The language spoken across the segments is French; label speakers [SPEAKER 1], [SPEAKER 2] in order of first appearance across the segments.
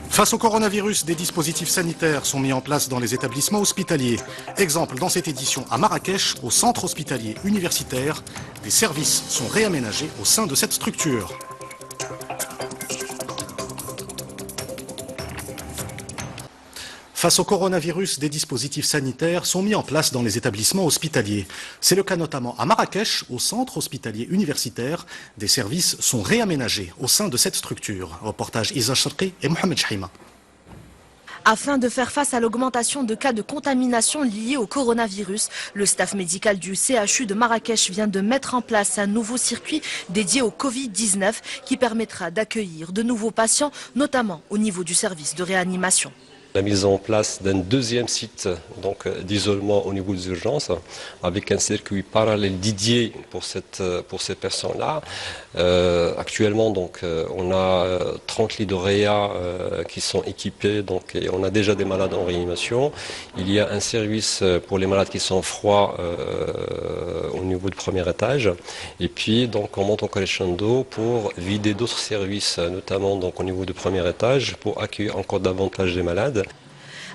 [SPEAKER 1] Face au coronavirus, des dispositifs sanitaires sont mis en place dans les établissements hospitaliers. Exemple, dans cette édition à Marrakech, au centre hospitalier universitaire, des services sont réaménagés au sein de cette structure. Face au coronavirus, des dispositifs sanitaires sont mis en place dans les établissements hospitaliers. C'est le cas notamment à Marrakech, au centre hospitalier universitaire. Des services sont réaménagés au sein de cette structure. Reportage Isa Sharqi et Mohamed Chahima.
[SPEAKER 2] Afin de faire face à l'augmentation de cas de contamination liés au coronavirus, le staff médical du CHU de Marrakech vient de mettre en place un nouveau circuit dédié au Covid-19 qui permettra d'accueillir de nouveaux patients, notamment au niveau du service de réanimation.
[SPEAKER 3] La mise en place d'un deuxième site d'isolement au niveau des urgences, avec un circuit parallèle dédié pour ces personnes-là. Actuellement, on a 30 lits de réa qui sont équipés, et on a déjà des malades en réanimation. Il y a un service pour les malades qui sont froids au niveau du premier étage. Et puis, on monte en crescendo pour vider d'autres services, notamment au niveau du premier étage, pour accueillir encore davantage des malades.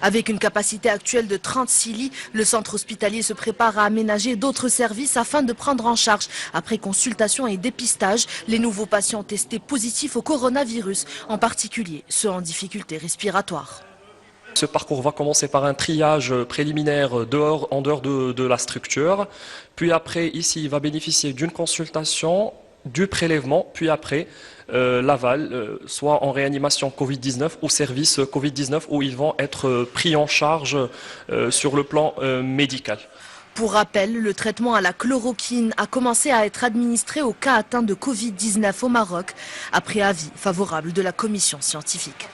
[SPEAKER 2] Avec une capacité actuelle de 36 lits, le centre hospitalier se prépare à aménager d'autres services afin de prendre en charge, après consultation et dépistage, les nouveaux patients testés positifs au coronavirus, en particulier ceux en difficulté respiratoire.
[SPEAKER 4] Ce parcours va commencer par un triage préliminaire en dehors de la structure. Puis après, ici, il va bénéficier d'une consultation, du prélèvement, puis après l'aval, soit en réanimation Covid-19 ou service Covid-19 où ils vont être pris en charge sur le plan médical.
[SPEAKER 2] Pour rappel, le traitement à la chloroquine a commencé à être administré aux cas atteints de Covid-19 au Maroc, après avis favorable de la commission scientifique.